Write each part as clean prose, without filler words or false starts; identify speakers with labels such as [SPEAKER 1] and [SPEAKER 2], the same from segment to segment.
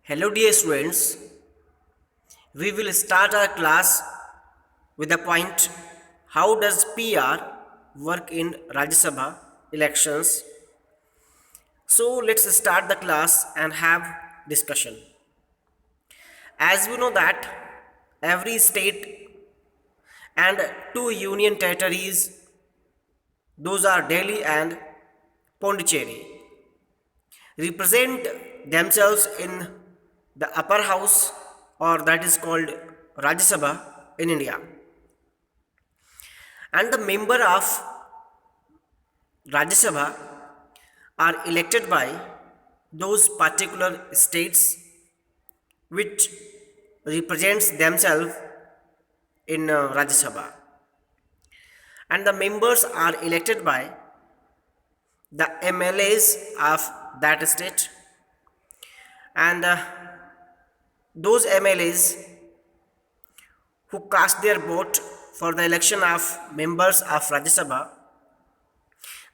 [SPEAKER 1] Hello, dear students. We will start our class with the point how does PR work in Rajya Sabha elections? So, let's start the class and have discussion. As we know that every state and two union territories, those are Delhi and Pondicherry, represent themselves in the upper house, or that is called Rajya Sabha in India. And the member of Rajya Sabha are elected by those particular states which represents themselves in Rajya Sabha, and the members are elected by the MLAs of that state, and those MLAs who cast their vote for the election of members of Rajya Sabha,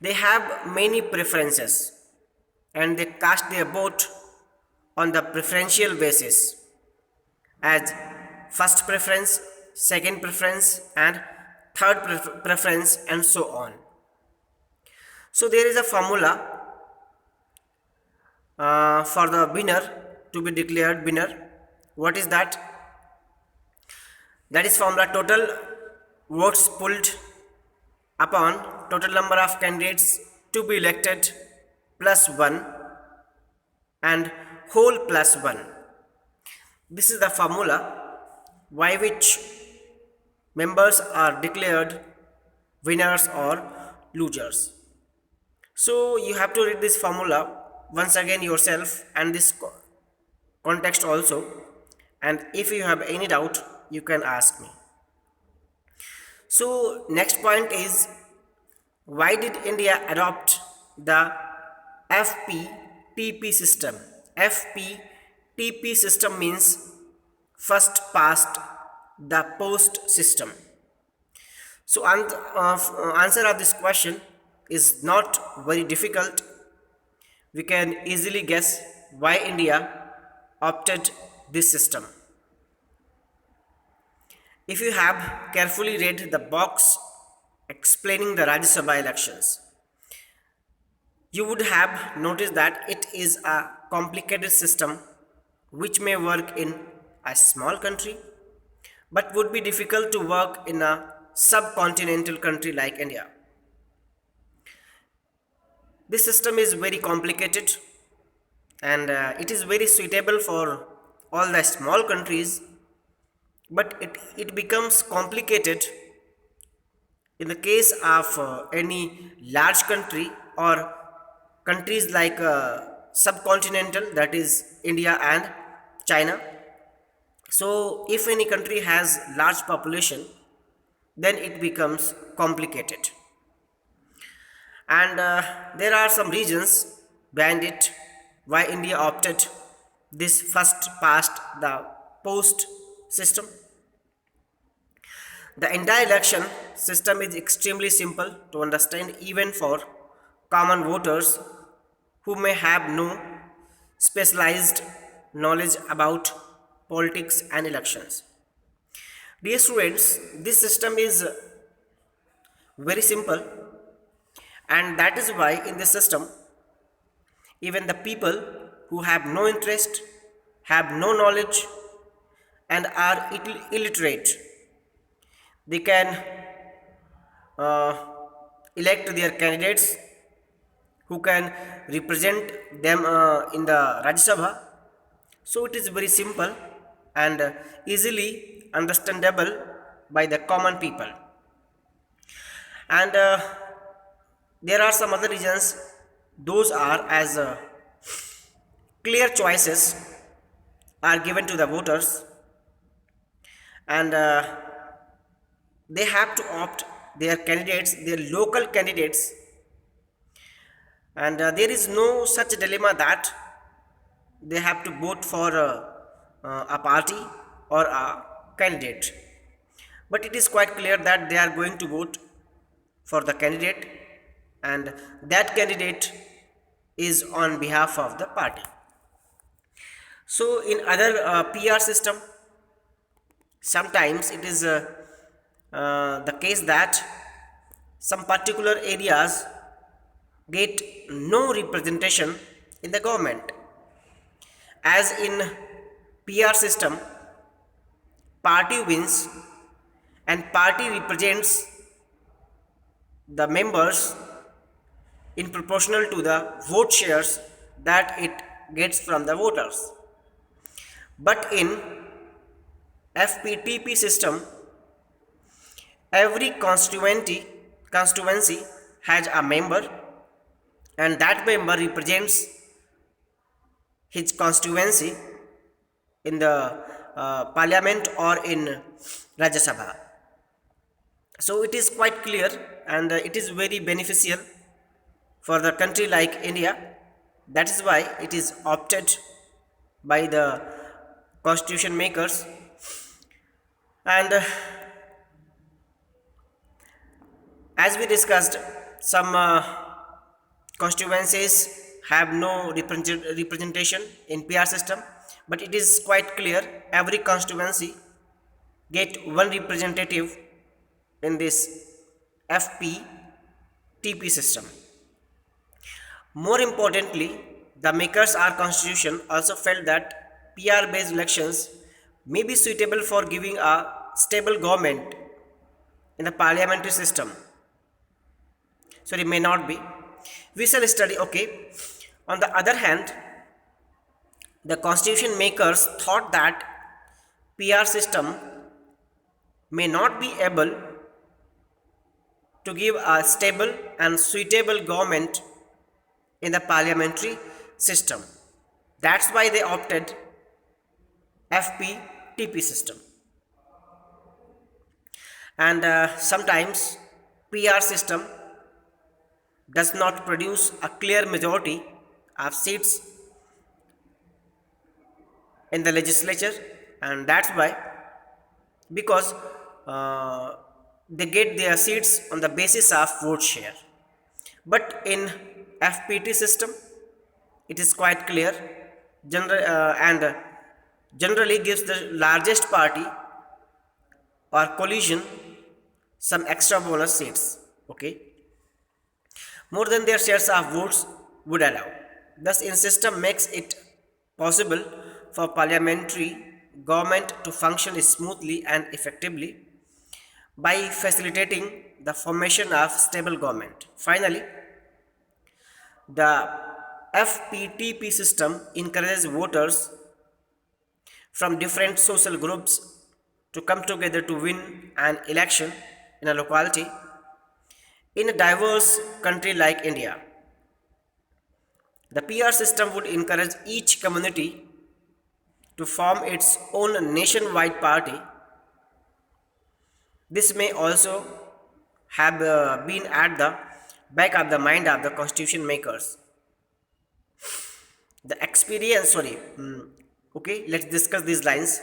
[SPEAKER 1] they have many preferences and they cast their vote on the preferential basis as first preference, second preference, and third preference, and so on. So there is a formula for the winner to be declared winner. What is that? That is formula total votes pulled upon total number of candidates to be elected plus 1 and whole plus 1. This is the formula by which members are declared winners or losers. So you have to read this formula once again yourself and this context also, and if you have any doubt you can ask me. So next point is, why did India adopt the FPTP system? FPTP system means first past the post system. So answer of this question is not very difficult. We can easily guess why India opted this system. If you have carefully read the box explaining the Rajya Sabha elections, you would have noticed that it is a complicated system which may work in a small country but would be difficult to work in a subcontinental country like India. This system is very complicated and it is very suitable for all the small countries, but it becomes complicated in the case of any large country or countries like subcontinental, that is India and China. So if any country has large population, then it becomes complicated, and there are some reasons behind it why India opted this first past the post system. The entire election system is extremely simple to understand even for common voters who may have no specialized knowledge about politics and elections. Dear students, this system is very simple, and that is why in this system even the people who have no interest, have no knowledge, and are illiterate, they can uh, elect their candidates who can represent them in the Rajya Sabha. So it is very simple and easily understandable by the common people. And there are some other reasons. Those are as clear choices are given to the voters, and they have to opt their candidates, their local candidates, and there is no such dilemma that they have to vote for a party or a candidate, but it is quite clear that they are going to vote for the candidate, and that candidate is on behalf of the party. So in other PR system, sometimes it is the case that some particular areas get no representation in the government. As in PR system, party wins and party represents the members in proportional to the vote shares that it gets from the voters. But in FPTP system, every constituency has a member, and that member represents his constituency in the parliament or in Rajya Sabha. So it is quite clear, and it is very beneficial for the country like India. That is why it is opted by the constitution makers. And as we discussed, some constituencies have no representation in PR system, but it is quite clear every constituency get one representative in this FPTP system. More importantly, the makers our constitution also felt that PR based elections may be suitable for giving a stable government in the parliamentary system. So it may not be. We shall study. Okay. On the other hand, the constitution makers thought that PR system may not be able to give a stable and suitable government in the parliamentary system. That's why they opted FPTP system. And sometimes PR system does not produce a clear majority of seats in the legislature, and that's why, because they get their seats on the basis of vote share. But in FPT system, it is quite clear, and generally gives the largest party or coalition some extra bonus seats, okay, more than their shares of votes would allow. Thus, in system makes it possible for parliamentary government to function smoothly and effectively by facilitating the formation of stable government. Finally, the FPTP system encourages voters from different social groups to come together to win an election in a locality. In a diverse country like India, the PR system would encourage each community to form its own nationwide party. This may also have been at the back of the mind of the constitution makers. The experience, okay, let's discuss these lines.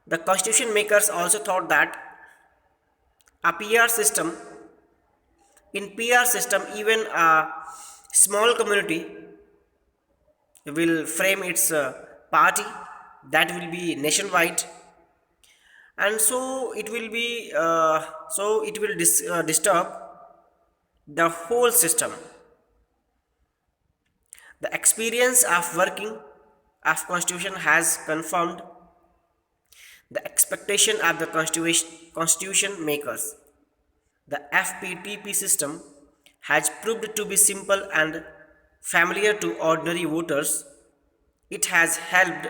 [SPEAKER 1] The constitution makers also thought that a PR system, in PR system, even a small community will frame its party that will be nationwide, and so it will be disturb the whole system. The experience of working of constitution has confirmed the expectation of the constitution makers. The FPTP system has proved to be simple and familiar to ordinary voters. It has helped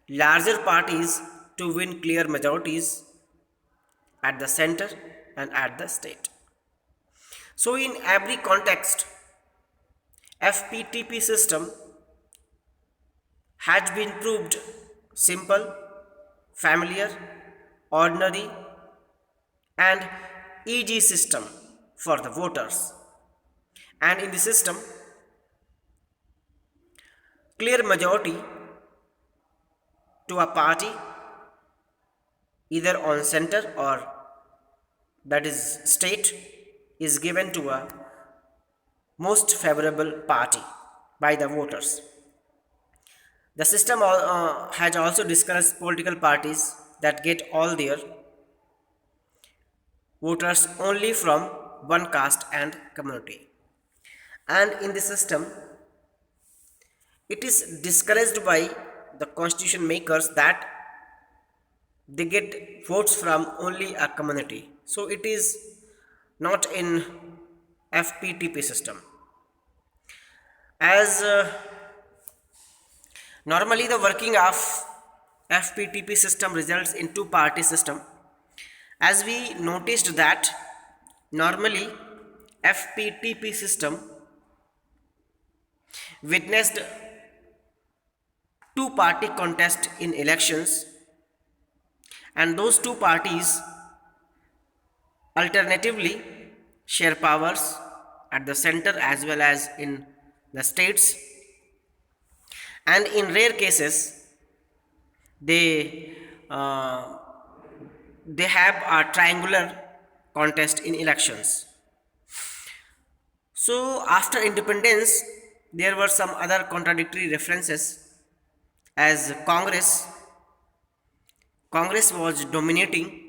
[SPEAKER 1] larger parties to win clear majorities at the center and at the state. So in every context, FPTP system has been proved simple, familiar, ordinary, and easy system for the voters. And in the system, clear majority to a party either on center or that is state is given to a most favorable party by the voters. The system has also discouraged political parties that get all their voters only from one caste and community. And in the system, it is discouraged by the constitution makers that they get votes from only a community. So it is not in FPTP system. As normally the working of FPTP system results in two party system. As we noticed that normally FPTP system witnessed two party contest in elections, and those two parties alternatively share powers at the center as well as in the states, and in rare cases they uh, they have a triangular contest in elections. So after independence there were some other contradictory references, as Congress was dominating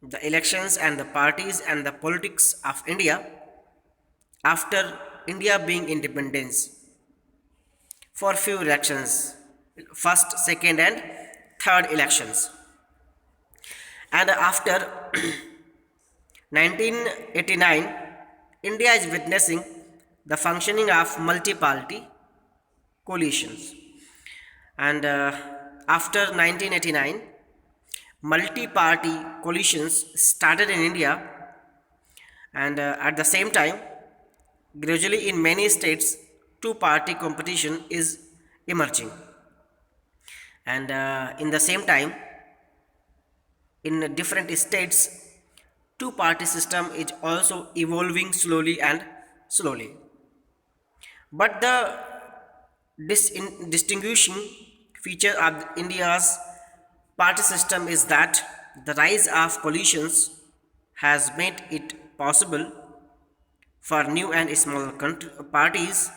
[SPEAKER 1] the elections and the parties and the politics of India after India being independence for few elections, first, second, and third elections. And after 1989, India is witnessing the functioning of multi-party coalitions. And after 1989, multi-party coalitions started in India, and at the same time, gradually in many states, two-party competition is emerging. And in the same time, in different states, two-party system is also evolving slowly and slowly. But the distinguishing feature of India's party system is that the rise of coalitions has made it possible for new and small parties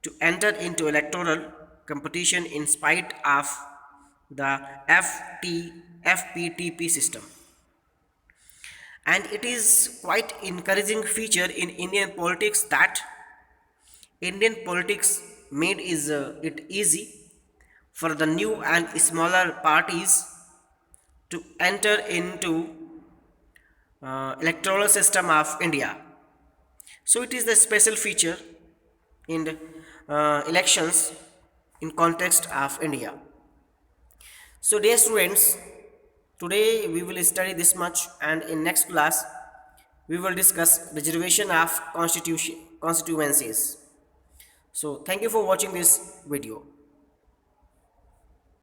[SPEAKER 1] to enter into electoral competition in spite of the FPTP system. And it is quite encouraging feature in Indian politics that Indian politics made it easy for the new and smaller parties to enter into electoral system of India. So it is the special feature in the, elections in context of India. So dear students, today we will study this much, and in next class we will discuss reservation of constituencies. So thank you for watching this video.